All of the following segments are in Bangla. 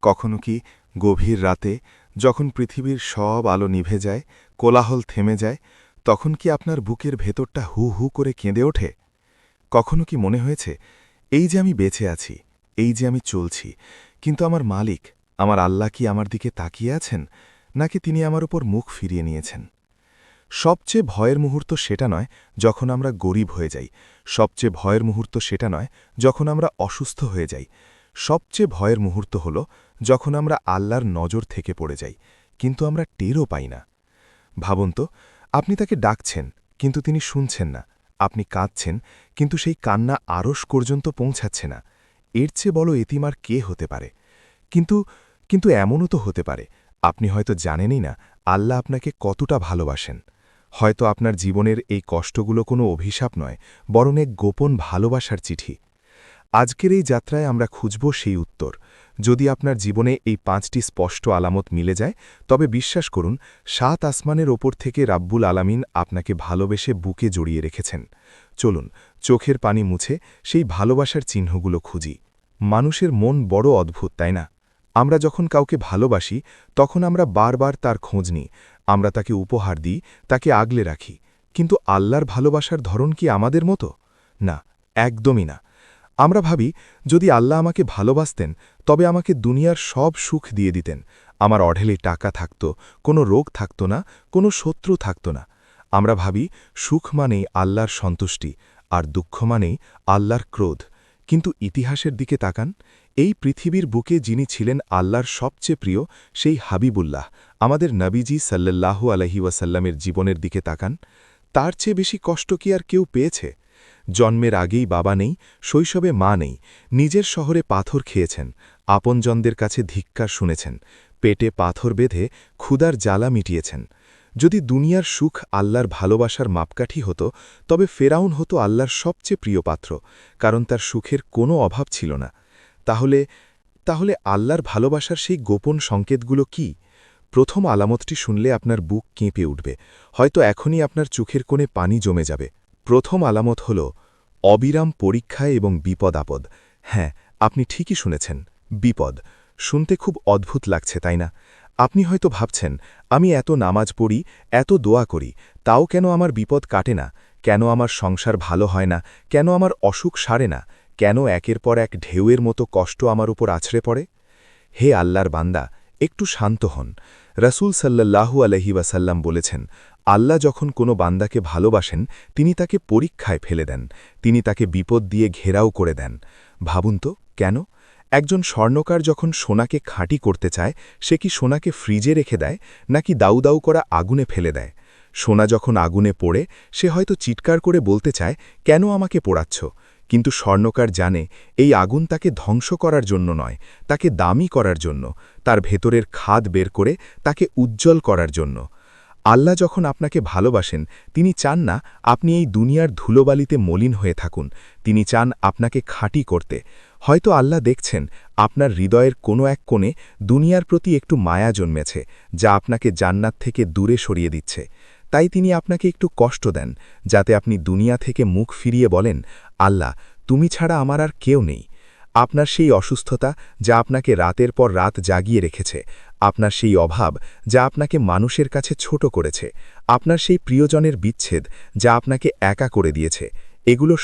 কখনো কি গভীর রাতে যখন পৃথিবীর সব আলো নিভে যায়, কোলাহল থেমে যায়, তখন কি আপনার বুকের ভেতরটা হু হু করে কেঁদে ওঠে? কখনো কি মনে হয়েছে, এই যে আমি বেঁচে আছি, এই যে আমি চলছি, কিন্তু আমার মালিক, আমার আল্লাহ কি আমার দিকে তাকিয়ে আছেন, নাকি তিনি আমার উপর মুখ ফিরিয়ে নিয়েছেন? সবচেয়ে ভয়ের মুহূর্ত সেটা নয় যখন আমরা গরিব হয়ে যাই, সবচেয়ে ভয়ের মুহূর্ত সেটা নয় যখন আমরা অসুস্থ হয়ে যাই। সবচেয়ে ভয়ের মুহূর্ত হল যখন আমরা আল্লাহর নজর থেকে পড়ে যাই, কিন্তু আমরা টেরও পাই না। ভাবুন তো, আপনি তাকে ডাকছেন, কিন্তু তিনি শুনছেন না। আপনি কাঁদছেন, কিন্তু সেই কান্না আরশ পর্যন্ত পৌঁছাচ্ছে না। এর চেয়ে বড় এতিম আর কে হতে পারে? কিন্তু কিন্তু এমনও তো হতে পারে, আপনি হয়তো জানেনই না আল্লাহ আপনাকে কতটা ভালোবাসেন। হয়তো আপনার জীবনের এই কষ্টগুলো কোনো অভিশাপ নয়, বরং এক গোপন ভালোবাসার চিঠি। আজকের এই যাত্রায় আমরা খুঁজব সেই উত্তর। যদি আপনার জীবনে এই 5টি স্পষ্ট আলামত মিলে যায়, তবে বিশ্বাস করুন, 7 আসমানের ওপর থেকে রাব্বুল আলামিন আপনাকে ভালোবেসে বুকে জড়িয়ে রেখেছেন। চলুন, চোখের পানি মুছে সেই ভালোবাসার চিহ্নগুলো খুঁজি। মানুষের মন বড় অদ্ভুত, তাই না? আমরা যখন কাউকে ভালোবাসি, তখন আমরা বারবার তার খোঁজ নিই, আমরা তাকে উপহার দিই, তাকে আগলে রাখি। কিন্তু আল্লাহর ভালোবাসার ধরন কি আমাদের মতো? না, একদমই না। আমরা ভাবি, যদি আল্লাহ আমাকে ভালোবাসতেন, তবে আমাকে দুনিয়ার সব সুখ দিয়ে দিতেন। আমার অঢেলে টাকা থাকত, কোনো রোগ থাকত না, কোনো শত্রু থাকত না। আমরা ভাবি, সুখ মানেই আল্লাহর সন্তুষ্টি, আর দুঃখ মানেই আল্লাহর ক্রোধ। কিন্তু ইতিহাসের দিকে তাকান, এই পৃথিবীর বুকে যিনি ছিলেন আল্লাহর সবচেয়ে প্রিয়, সেই হাবিবুল্লাহ, আমাদের নবীজি সাল্লাল্লাহু আলাইহি ওয়াসাল্লামের জীবনের দিকে তাকান। তার চেয়ে বেশি কষ্ট কি আর কেউ পেয়েছে? জন্মের আগেই বাবা নেই, শৈশবে মা নেই, নিজের শহরে পাথর খেয়েছেন, আপনজনদের কাছে ধিক্কার শুনেছেন, পেটে পাথর বেঁধে ক্ষুধার জ্বালা মিটিয়েছেন। যদি দুনিয়ার সুখ আল্লাহর ভালোবাসার মাপকাঠি হতো, তবে ফেরাউন হতো আল্লাহর সবচেয়ে প্রিয় পাত্র, কারণ তার সুখের কোনো অভাব ছিল না। তাহলে আল্লাহর ভালোবাসার সেই গোপন সংকেতগুলো কি? প্রথম আলামতটি শুনলে আপনার বুক কেঁপে উঠবে, হয়তো এখনই আপনার চোখের কোণে পানি জমে যাবে। প্রথম আলামত হল অবিরাম পরীক্ষায় এবং বিপদ আপদ। হ্যাঁ, আপনি ঠিকই শুনেছেন, বিপদ। শুনতে খুব অদ্ভুত লাগছে, তাই না? আপনি হয়তো ভাবছেন, আমি এত নামাজ পড়ি, এত দোয়া করি, তাও কেন আমার বিপদ কাটে না? কেন আমার সংসার ভালো হয় না? কেন আমার অসুখ সারে না? কেন একের পর এক ঢেউয়ের মতো কষ্ট আমার উপর আছড়ে পড়ে? হে আল্লাহর বান্দা, একটু শান্ত হন। রাসূল সাল্লাল্লাহু আলাইহি ওয়াসাল্লাম বলেছেন, আল্লাহ যখন কোনো বান্দাকে ভালোবাসেন, তিনি তাকে পরীক্ষায় ফেলে দেন, তিনি তাকে বিপদ দিয়ে ঘেরাও করে দেন। ভাবুন তো, কেন? একজন স্বর্ণকার যখন সোনাকে খাঁটি করতে চায়, সে কি সোনাকে ফ্রিজে রেখে দেয়, নাকি দাউ দাউ করা আগুনে ফেলে দেয়? সোনা যখন আগুনে পড়ে, সে হয়তো চিৎকার করে বলতে চায়, কেন আমাকে পোড়াচ্ছ? কিন্তু স্বর্ণকার জানে, এই আগুন তাকে ধ্বংস করার জন্য নয়, তাকে দামি করার জন্য, তার ভেতরের খাদ বের করে তাকে উজ্জ্বল করার জন্য। আল্লাহ যখন আপনাকে ভালোবাসেন, তিনি চান না আপনি এই দুনিয়ার ধুলোবালিতে মলিন হয়ে থাকুন, তিনি চান আপনাকে খাঁটি করতে। হয়তো আল্লাহ দেখছেন, আপনার হৃদয়ের কোনো এক কোণে দুনিয়ার প্রতি একটু মায়া জন্মেছে, যা আপনাকে জান্নাত থেকে দূরে সরিয়ে দিচ্ছে। তাই তিনি আপনাকে একটু কষ্ট দেন, যাতে আপনি দুনিয়া থেকে মুখ ফিরিয়ে বলেন, আল্লাহ, তুমি ছাড়া আমার আর কেউ নেই। আপনার সেই অসুস্থতা, যা আপনাকে রাতের পর রাত জাগিয়ে রেখেছে, আপনার সেই অভাব, যা আপনাকে মানুষের কাছে ছোট করেছে, আপনার সেই প্রিয়জনের বিচ্ছেদ, যা আপনাকে একা করে দিয়েছে, এগুলো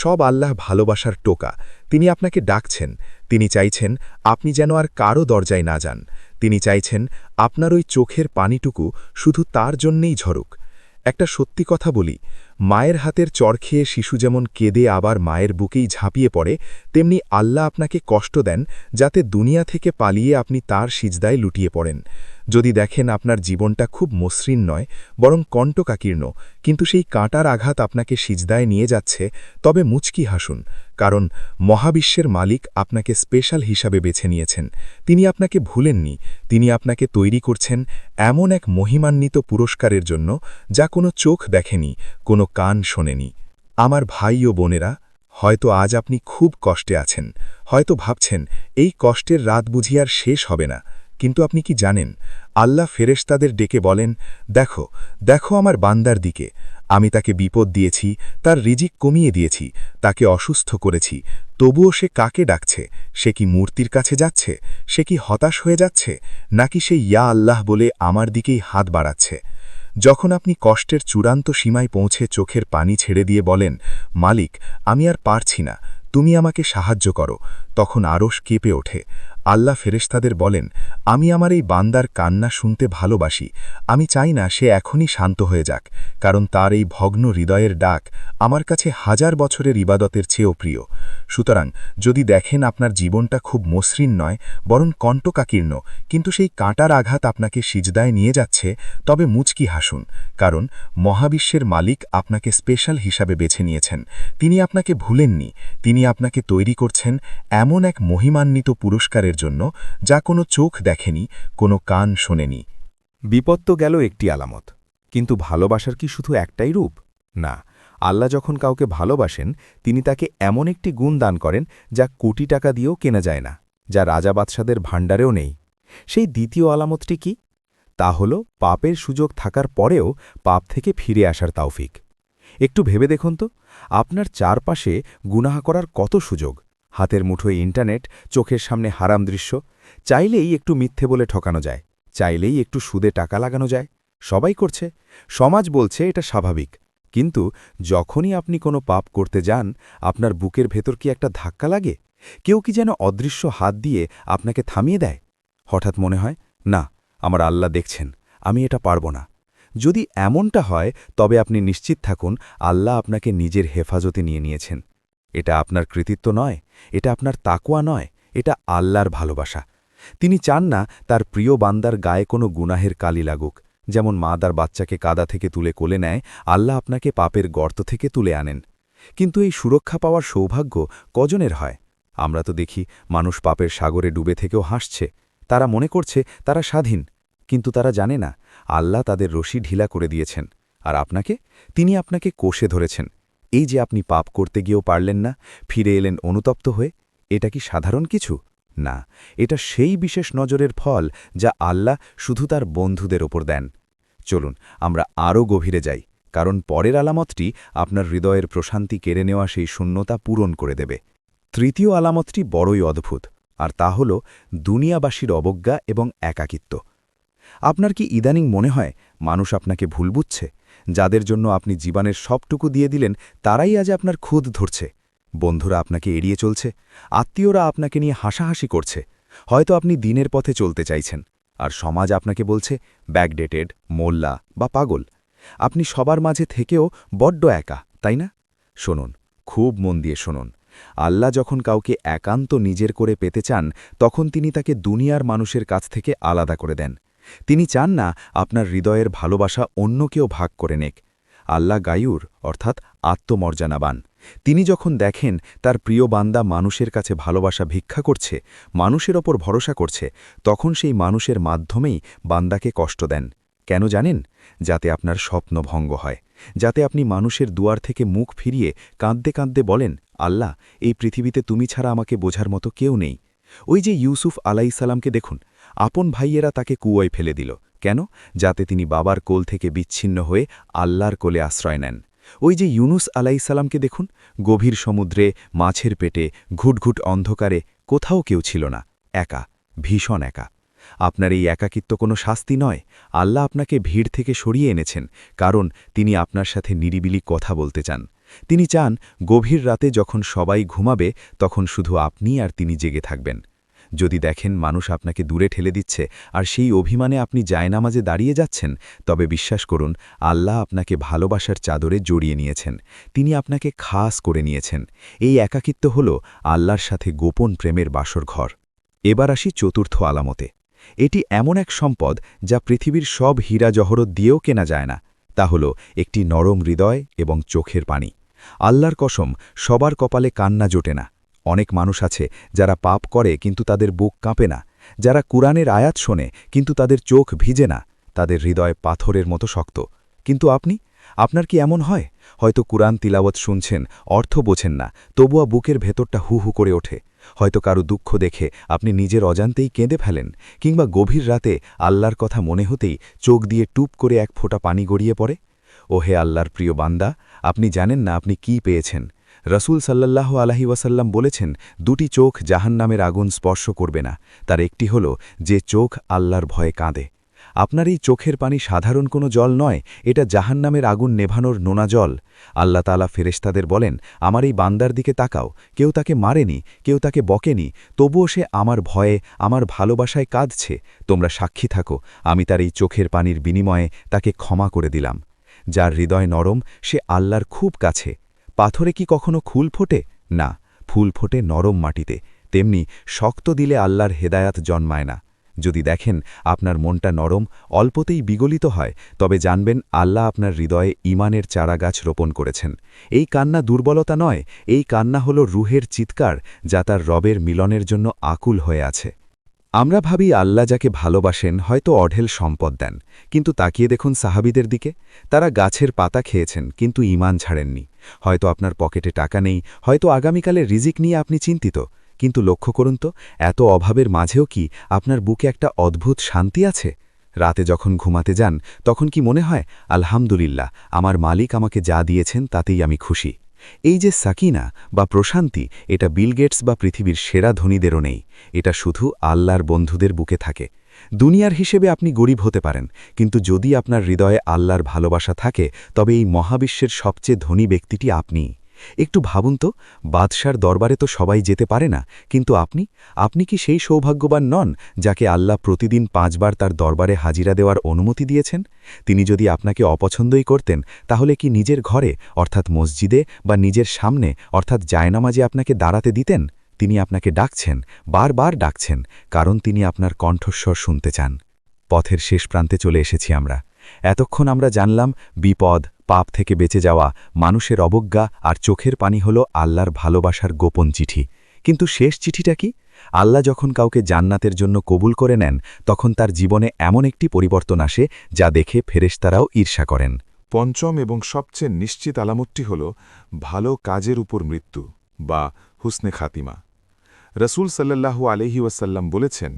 সব আল্লাহ ভালোবাসার টোকা। তিনি আপনাকে ডাকছেন, তিনি চাইছেন আপনি যেন আর কারও দরজায় না যান। তিনি চাইছেন আপনার ওই চোখের পানিটুকু শুধু তার জন্যেই ঝরুক। একটা সত্যি কথা বলি, মায়ের হাতের চড় খেয়ে শিশু যেমন কেঁদে আবার মায়ের বুকেই ঝাঁপিয়ে পড়ে, তেমনি আল্লাহ আপনাকে কষ্ট দেন, যাতে দুনিয়া থেকে পালিয়ে আপনি তার সিজদায় লুটিয়ে পড়েন। যদি দেখেন আপনার জীবনটা খুব মসৃণ নয়, বরং কণ্টকাকীর্ণ, কিন্তু সেই কাঁটার আঘাত আপনাকে সিজদায় নিয়ে যাচ্ছে, তবে মুচকি হাসুন, কারণ মহাবিশ্বের মালিক আপনাকে স্পেশাল হিসাবে বেছে নিয়েছেন। তিনি আপনাকে ভুলেননি, তিনি আপনাকে তৈরি করছেন এমন এক মহিমান্বিত পুরস্কারের জন্য, যা কোনো চোখ দেখেনি, কোনো কান শোনেনি। আমার ভাই ও বোনেরা, হয়তো আজ আপনি খুব কষ্টে আছেন, হয়তো ভাবছেন এই কষ্টের রাত বুঝি আর শেষ হবে না। কিন্তু আপনি কি জানেন, আল্লাহ ফেরেশতাদের ডেকে বলেন, দেখো দেখো আমার বান্দার দিকে, আমি তাকে বিপদ দিয়েছি, তার রিজিক কমিয়ে দিয়েছি, তাকে অসুস্থ করেছি, তবুও সে কাকে ডাকছে? সে কি মূর্তির কাছে যাচ্ছে? সে কি হতাশ হয়ে যাচ্ছে, নাকি সে ইয়া আল্লাহ বলে আমার দিকেই হাত বাড়াচ্ছে? যখন আপনি কষ্টের চূড়ান্ত সীমায় পৌঁছে চোখের পানি ছেড়ে দিয়ে বলেন, মালিক, আমি আর পারছি না, তুমি আমাকে সাহায্য করো, তখন আরশ কেঁপে ওঠে। আল্লাহ ফেরেশতাদের বলেন, আমি আমার এই বান্দার কান্না শুনতে ভালোবাসি। আমি চাই না সে এখনই শান্ত হয়ে যাক, কারণ তার এই ভগ্ন হৃদয়ের ডাক আমার কাছে হাজার বছরের ইবাদতের চেয়েও প্রিয়। সুতরাং যদি দেখেন আপনার জীবনটা খুব মসৃণ নয়, বরং কণ্টকাকীর্ণ, কিন্তু সেই কাঁটার আঘাত আপনাকে সিজদায় নিয়ে যাচ্ছে, তবে মুচকি হাসুন, কারণ মহাবিশ্বের মালিক আপনাকে স্পেশাল হিসাবে বেছে নিয়েছেন। তিনি আপনাকে ভুলেননি, তিনি আপনাকে তৈরি করছেন এমন এক মহিমান্বিত পুরস্কারের জন্য, যা কোনো চোখ দেখেনি, কোনো কান শোনেনি। বিপদ তো গেল একটি আলামত, কিন্তু ভালোবাসার কি শুধু একটাই রূপ? না, আল্লাহ যখন কাউকে ভালোবাসেন, তিনি তাকে এমন একটি গুণ দান করেন যা কোটি টাকা দিয়েও কেনা যায় না, যা রাজা বাদশাদের ভাণ্ডারেও নেই। সেই দ্বিতীয় আলামতটি কি? তা হল পাপের সুযোগ থাকার পরেও পাপ থেকে ফিরে আসার তাওফিক। একটু ভেবে দেখুন তো, আপনার চারপাশে গুনাহ করার কত সুযোগ, হাতের মুঠোয় ইন্টারনেট, চোখের সামনে হারাম দৃশ্য। চাইলেই একটু মিথ্যে বলে ঠকানো যায়, চাইলেই একটু সুদে টাকা লাগানো যায়। সবাই করছে, সমাজ বলছে এটা স্বাভাবিক। কিন্তু যখনই আপনি কোনো পাপ করতে যান, আপনার বুকের ভেতর কি একটা ধাক্কা লাগে? কেউ কি যেন অদৃশ্য হাত দিয়ে আপনাকে থামিয়ে দেয়? হঠাৎ মনে হয়, না, আমার আল্লাহ দেখছেন, আমি এটা পারব না। যদি এমনটা হয়, তবে আপনি নিশ্চিত থাকুন আল্লাহ আপনাকে নিজের হেফাজতে নিয়ে নিয়েছেন। এটা আপনার কৃতিত্ব নয়, এটা আপনার তাকওয়া নয়, এটা আল্লাহর ভালোবাসা। তিনি চান না তার প্রিয় বান্দার গায়ে কোনো গুনাহের কালি লাগুক। যেমন মা তার বাচ্চাকে কাদা থেকে তুলে কোলে নেয়, আল্লাহ আপনাকে পাপের গর্ত থেকে তুলে আনেন। কিন্তু এই সুরক্ষা পাওয়ার সৌভাগ্য কজনের হয়? আমরা তো দেখি মানুষ পাপের সাগরে ডুবে থেকেও হাসছে। তারা মনে করছে তারা স্বাধীন, কিন্তু তারা জানে না আল্লাহ তাদের রশি ঢিলা করে দিয়েছেন। আর আপনাকে, তিনি আপনাকে কোষে ধরেছেন। এই যে আপনি পাপ করতে গিয়েও পারলেন না, ফিরে এলেন অনুতপ্ত হয়ে, এটা কি সাধারণ কিছু? না, এটা সেই বিশেষ নজরের ফল যা আল্লাহ শুধু তার বন্ধুদের ওপর দেন। চলুন আমরা আরও গভীরে যাই, কারণ পরের আলামতটি আপনার হৃদয়ের প্রশান্তি কেড়ে নেওয়া সেই শূন্যতা পূরণ করে দেবে। তৃতীয় আলামতটি বড়ই অদ্ভুত, আর তা হল দুনিয়াবাসীর অবজ্ঞা এবং একাকিত্ব। আপনার কি ইদানিং মনে হয় মানুষ আপনাকে ভুল বুঝছে? যাদের জন্য আপনি জীবনের সবটুকু দিয়ে দিলেন, তারাই আজ আপনার খুদ ধরছে। বন্ধুরা আপনাকে এড়িয়ে চলছে, আত্মীয়রা আপনাকে নিয়ে হাসাহাসি করছে। হয়তো আপনি দিনের পথে চলতে চাইছেন, আর সমাজ আপনাকে বলছে ব্যাকডেটেড, মোল্লা বা পাগল। আপনি সবার মাঝে থেকেও বড্ড একা, তাই না? শুনুন, খুব মন দিয়ে শুনুন। আল্লাহ যখন কাউকে একান্ত নিজের করে পেতে চান, তখন তিনি তাকে দুনিয়ার মানুষের কাছ থেকে আলাদা করে দেন। তিনি চান না আপনার হৃদয়ের ভালোবাসা অন্য কেউ ভাগ করে নেক। আল্লাহ গায়ুর, অর্থাৎ আত্মমর্যাদাবান। তিনি যখন দেখেন তার প্রিয় বান্দা মানুষের কাছে ভালোবাসা ভিক্ষা করছে, মানুষের ওপর ভরসা করছে, তখন সেই মানুষের মাধ্যমেই বান্দাকে কষ্ট দেন। কেন জানেন? যাতে আপনার স্বপ্ন ভঙ্গ হয়, যাতে আপনি মানুষের দুয়ার থেকে মুখ ফিরিয়ে কাঁদতে কাঁদতে বলেন, আল্লাহ, এই পৃথিবীতে তুমি ছাড়া আমাকে বোঝার মতো কেউ নেই। ওই যে ইউসুফ আলাইসালামকে দেখুন, আপন ভাইয়েরা তাকে কুয়োয় ফেলে দিল। কেন? যাতে তিনি বাবার কোল থেকে বিচ্ছিন্ন হয়ে আল্লাহর কোলে আশ্রয় নেন। ওই যে ইউনুস আলাইসালামকে দেখুন, গভীর সমুদ্রে, মাছের পেটে, ঘুটঘুট অন্ধকারে, কোথাও কেউ ছিল না, একা, ভীষণ একা। আপনার এই একাকিত্ব কোনো শাস্তি নয়, আল্লাহ আপনাকে ভিড় থেকে সরিয়ে এনেছেন, কারণ তিনি আপনার সাথে নিরিবিলি কথা বলতে চান। তিনি চান গভীর রাতে যখন সবাই ঘুমাবে, তখন শুধু আপনি আর তিনি জেগে থাকবেন। যদি দেখেন মানুষ আপনাকে দূরে ঠেলে দিচ্ছে, আর সেই অভিমানে আপনি জায়নামাজে দাঁড়িয়ে যাচ্ছেন, তবে বিশ্বাস করুন আল্লাহ আপনাকে ভালোবাসার চাদরে জড়িয়ে নিয়েছেন। তিনি আপনাকে খাস করে নিয়েছেন। এই একাকিত্ব হল আল্লাহর সাথে গোপন প্রেমের বাসর ঘর। এবার আসি চতুর্থ আলামতে। এটি এমন এক সম্পদ যা পৃথিবীর সব হীরা জহরত দিয়েও কেনা যায় না। তা হল একটি নরম হৃদয় এবং চোখের পানি। আল্লাহর কসম, সবার কপালে কান্না জোটে না। অনেক মানুষ আছে যারা পাপ করে কিন্তু তাদের বুক কাঁপে না, যারা কুরআনের আয়াত শোনে কিন্তু তাদের চোখ ভিজে না, তাদের হৃদয় পাথরের মতো শক্ত। কিন্তু আপনার কি এমন হয়? হয়তো কুরআন তিলাওয়াত শুনছেন, অর্থ বোঝেন না, তবুও বুকের ভেতরটা হু হু করে ওঠে। হয়তো কারো দুঃখ দেখে আপনি নিজের অজান্তেই কেঁদে ফেলেন, কিংবা গভীর রাতে আল্লাহর কথা মনে হতেই চোখ দিয়ে টুপ করে এক ফোঁটা পানি গড়িয়ে পড়ে। ও হে আল্লাহর প্রিয় বান্দা, আপনি জানেন না আপনি কি পেয়েছেন। রসুল সাল্লাল্লাহু আলাইহি ওয়াসাল্লাম বলেছেন, দুটি চোখ জাহান্নামের আগুন স্পর্শ করবে না, তার একটি হল যে চোখ আল্লাহর ভয়ে কাঁদে। আপনার এই চোখের পানি সাধারণ কোনো জল নয়, এটা জাহান্নামের আগুন নেভানোর নোনা জল। আল্লাহ তাআলা ফেরেশতাদের বলেন, আমার এই বান্দার দিকে তাকাও, কেউ তাকে মারেনি, কেউ তাকে বকেনি, তবুও সে আমার ভয়ে, আমার ভালোবাসায় কাঁদছে। তোমরা সাক্ষী থাকো, আমি তার এই চোখের পানির বিনিময়ে তাকে ক্ষমা করে দিলাম। যার হৃদয় নরম, সে আল্লাহর খুব কাছে। পাথরে কি কখনো ফুল ফোটে? না, ফুল ফোটে নরম মাটিতে। তেমনি শক্ত দিলে আল্লাহর হেদায়াত জন্মায় না। যদি দেখেন আপনার মনটা নরম, অল্পতেই বিগলিত হয়, তবে জানবেন আল্লাহ আপনার হৃদয়ে ঈমানের চারাগাছ রোপণ করেছেন। এই কান্না দুর্বলতা নয়, এই কান্না হল রুহের চিৎকার, যা তার রবের মিলনের জন্য আকুল হয়ে আছে। আমরা ভাবি আল্লাহ যাকে ভালোবাসেন হয়তো অঢেল সম্পদ দেন, কিন্তু তাকিয়ে দেখুন সাহাবীদের দিকে। তারা গাছের পাতা খেয়েছেন, কিন্তু ঈমান ছাড়েননি। হয়তো আপনার পকেটে টাকা নেই, হয়তো আগামীকালের রিজিক নিয়ে আপনি চিন্তিত, কিন্তু লক্ষ্য করুন তো, এত অভাবের মাঝেও কি আপনার বুকে একটা অদ্ভুত শান্তি আছে? রাতে যখন ঘুমাতে যান, তখন কি মনে হয়, আলহামদুলিল্লাহ, আমার মালিক আমাকে যা দিয়েছেন তাতেই আমি খুশি? এই যে সাকিনা বা প্রশান্তি, এটা বিল গেটস বা পৃথিবীর সেরা ধনীদেরও নেই, এটা শুধু আল্লাহর বন্ধুদের বুকে থাকে। দুনিয়ার হিসেবে আপনি গরিব হতে পারেন, কিন্তু যদি আপনার হৃদয়ে আল্লাহর ভালোবাসা থাকে, তবে এই মহাবিশ্বের সবচেয়ে ধনী ব্যক্তিটি আপনিই। একটু ভাবুন তো, বাদশার দরবারে তো সবাই যেতে পারে না, কিন্তু আপনি কি সেই সৌভাগ্যবান নন যাকে আল্লাহ প্রতিদিন 5 বার তার দরবারে হাজিরা দেওয়ার অনুমতি দিয়েছেন? তিনি যদি আপনাকে অপছন্দই করতেন, তাহলে কি নিজের ঘরে অর্থাৎ মসজিদে বা নিজের সামনে অর্থাৎ জায়নামাজে আপনাকে দাঁড়াতে দিতেন? তিনি আপনাকে ডাকছেন, বারবার ডাকছেন, কারণ তিনি আপনার কণ্ঠস্বর শুনতে চান। পথের শেষ প্রান্তে চলে এসেছি আমরা। এতক্ষণ আমরা জানলাম বিপদ, পাপ থেকে বেঁচে যাওয়া, মানুষের অবজ্ঞা আর চোখের পানি হল আল্লাহর ভালোবাসার গোপন চিঠি। কিন্তু শেষ চিঠিটা কি? আল্লাহ যখন কাউকে জান্নাতের জন্য কবুল করে নেন, তখন তার জীবনে এমন একটি পরিবর্তন আসে যা দেখে ফেরেশতারাও ঈর্ষা করেন। পঞ্চম এবং সবচেয়ে নিশ্চিত আলামতটি হল ভালো কাজের উপর মৃত্যু বা হুসনে খাতিমা। রসুল সাল্লাল্লাহু আলাইহি ওয়াসাল্লাম বলেছেন,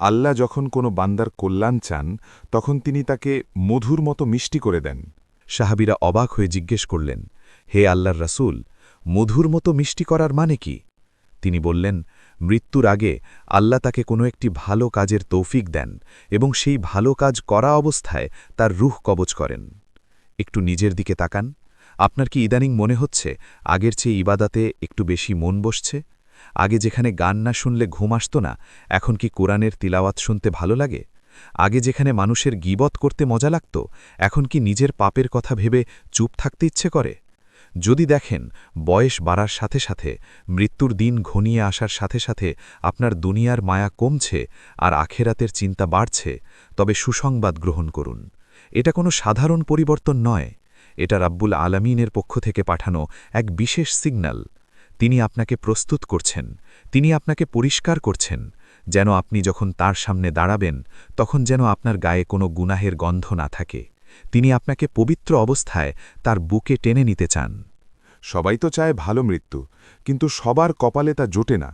আল্লাহ যখন কোনো বান্দার কল্যাণ চান, তখন তিনি তাকে মধুর মতো মিষ্টি করে দেন। সাহাবীরা অবাক হয়ে জিজ্ঞেস করলেন, হে আল্লাহর রাসূল, মধুর মতো মিষ্টি করার মানে কি? তিনি বললেন, মৃত্যুর আগে আল্লাহ তাকে কোনো একটি ভালো কাজের তৌফিক দেন এবং সেই ভালো কাজ করা অবস্থায় তার রূহ কবজ করেন। একটু নিজের দিকে তাকান। আপনার কি ইদানিং মনে হচ্ছে আগের চেয়ে ইবাদাতে একটু বেশি মন বসছে? আগে যেখানে গান না শুনলে ঘুম আসত না, এখন কি কোরআনের তিলাওয়াত শুনতে ভালো লাগে? আগে যেখানে মানুষের গীবত করতে মজা লাগত, এখন কি নিজের পাপের কথা ভেবে চুপ থাকতে ইচ্ছে করে? যদি দেখেন বয়স বাড়ার সাথে সাথে, মৃত্যুর দিন ঘনিয়ে আসার সাথে সাথে আপনার দুনিয়ার মায়া কমছে আর আখেরাতের চিন্তা বাড়ছে, তবে সুসংবাদ গ্রহণ করুন। এটা কোনো সাধারণ পরিবর্তন নয়, এটা রাব্বুল আলামিনের পক্ষ থেকে পাঠানো এক বিশেষ সিগন্যাল। তিনি আপনাকে প্রস্তুত করছেন, তিনি আপনাকে পরিষ্কার করছেন, যেন আপনি যখন তার সামনে দাঁড়াবেন, তখন যেন আপনার গায়ে কোনো গুনাহের গন্ধ না থাকে। তিনি আপনাকে পবিত্র অবস্থায় তার বুকে টেনে নিতে চান। সবাই তো চায় ভালো মৃত্যু, কিন্তু সবার কপালে তা জোটে না।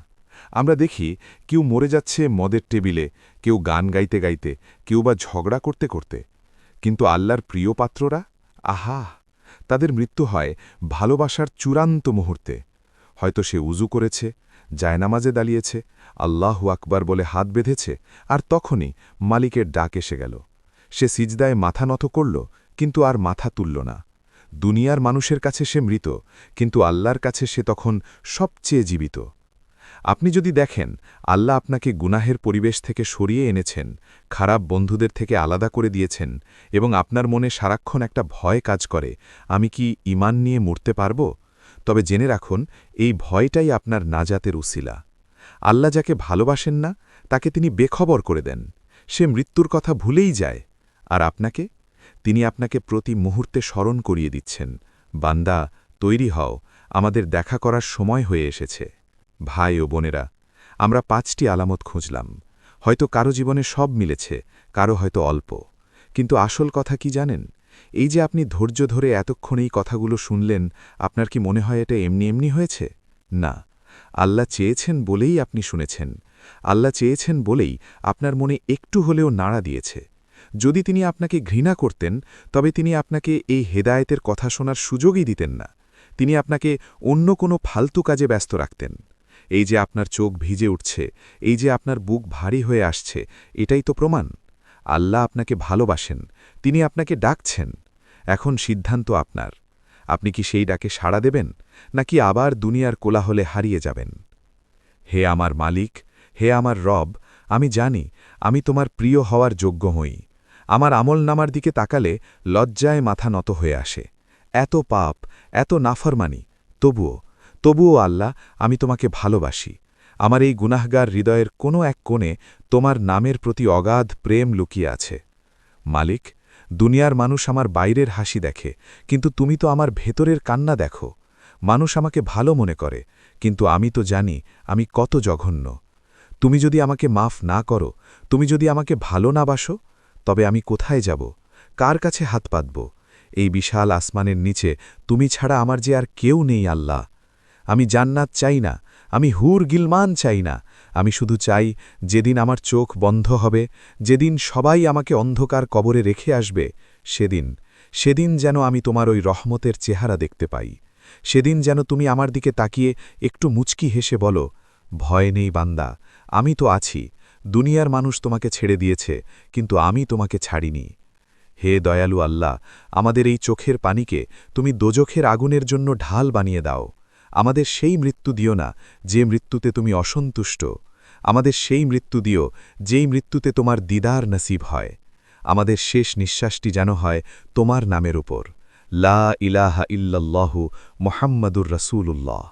আমরা দেখি কেউ মরে যাচ্ছে মদের টেবিলে, কেউ গান গাইতে গাইতে, কেউ বা ঝগড়া করতে করতে। কিন্তু আল্লাহর প্রিয় পাত্ররা, আহা, তাদের মৃত্যু হয় ভালোবাসার চূড়ান্ত মুহূর্তে। হয়তো সে উজু করেছে, জায়নামাজে দাঁড়িয়েছে, আল্লাহু আকবার বলে হাত বেঁধেছে, আর তখনই মালিকের ডাক এসে গেল। সে সিজদায় মাথা নত করল, কিন্তু আর মাথা তুলল না। দুনিয়ার মানুষের কাছে সে মৃত, কিন্তু আল্লাহর কাছে সে তখন সবচেয়ে জীবিত। আপনি যদি দেখেন আল্লাহ আপনাকে গুনাহের পরিবেশ থেকে সরিয়ে এনেছেন, খারাপ বন্ধুদের থেকে আলাদা করে দিয়েছেন, এবং আপনার মনে সারাক্ষণ একটা ভয় কাজ করে, আমি কি ঈমান নিয়ে মরতে পারব, তবে জেনে রাখুন এই ভয়টাই আপনার নাজাতের উসিলা। আল্লাহ যাকে ভালোবাসেন না, তাকে তিনি বেখবর করে দেন, সে মৃত্যুর কথা ভুলেই যায়। আর আপনাকে তিনি আপনাকে প্রতি মুহূর্তে স্মরণ করিয়ে দিচ্ছেন, বান্দা তৈরি হও, আমাদের দেখা করার সময় হয়ে এসেছে। ভাই ও বোনেরা, আমরা 5টি আলামত খুঁজলাম। হয়তো কারো জীবনে সব মিলেছে, কারো হয়তো অল্প। কিন্তু আসল কথা কি জানেন? এই যে আপনি ধৈর্য ধরে এতক্ষণ এই কথাগুলো শুনলেন, আপনার কি মনে হয় এটা এমনি এমনি হয়েছে? না, আল্লাহ চেয়েছেন বলেই আপনি শুনেছেন। আল্লাহ চেয়েছেন বলেই আপনার মনে একটু হলেও নাড়া দিয়েছে। যদি তিনি আপনাকে ঘৃণা করতেন, তবে তিনি আপনাকে এই হেদায়েতের কথা শোনার সুযোগই দিতেন না। তিনি আপনাকে অন্য কোনো ফালতু কাজে ব্যস্ত রাখতেন। এই যে আপনার চোখ ভিজে উঠছে, এই যে আপনার বুক ভারী হয়ে আসছে, এটাই তো প্রমাণ আল্লাহ আপনাকে ভালোবাসেন, তিনি আপনাকে ডাকছেন। এখন সিদ্ধান্ত আপনার। আপনি কি সেই ডাকে সাড়া দেবেন, নাকি আবার দুনিয়ার কোলাহলে হারিয়ে যাবেন? হে আমার মালিক, হে আমার রব, আমি জানি আমি তোমার প্রিয় হওয়ার যোগ্য হই। আমার আমলনামার দিকে তাকালে লজ্জায় মাথা নত হয়ে আসে। এত পাপ, এত নাফরমানি, তবুও আল্লাহ, আমি তোমাকে ভালোবাসি। আমার এই গুনাহগার হৃদয়ের কোনো এক কোণে তোমার নামের প্রতি অগাধ প্রেম লুকিয়ে আছে। মালিক, দুনিয়ার মানুষ আমার বাইরের হাসি দেখে, কিন্তু তুমি তো আমার ভেতরের কান্না দেখো। মানুষ আমাকে ভালো মনে করে, কিন্তু আমি তো জানি আমি কত জঘন্য। তুমি যদি আমাকে মাফ না করো, তুমি যদি আমাকে ভালো না বাসো, তবে আমি কোথায় যাব, কার কাছে হাত পাতব? এই বিশাল আসমানের নিচে তুমি ছাড়া আমার যে আর কেউ নেই আল্লাহ। আমি জান্নাত চাই না, আমি হুর গিলমান চাই না, আমি শুধু চাই যেদিন আমার চোখ বন্ধ হবে, যেদিন সবাই আমাকে অন্ধকার কবরে রেখে আসবে, সেদিন যেন আমি তোমার ওই রহমতের চেহারা দেখতে পাই। সেদিন যেন তুমি আমার দিকে তাকিয়ে একটু মুচকি হেসে বলো, ভয় নেই বান্দা, আমি তো আছি। দুনিয়ার মানুষ তোমাকে ছেড়ে দিয়েছে, কিন্তু আমি তোমাকে ছাড়িনি। হে দয়ালু আল্লাহ, আমাদের এই চোখের পানিকে তুমি দোজখের আগুনের জন্য ঢাল বানিয়ে দাও। আমাদের সেই মৃত্যু দিও না যে মৃত্যুতে তুমি অসন্তুষ্ট। আমাদের সেই মৃত্যু দিও যেই মৃত্যুতে তোমার দিদার নসিব হয়। আমাদের শেষ নিঃশ্বাসটি যেন হয় তোমার নামের উপর, লা ইলাহা ইল্লাল্লাহু মুহাম্মাদুর রাসূলুল্লাহ।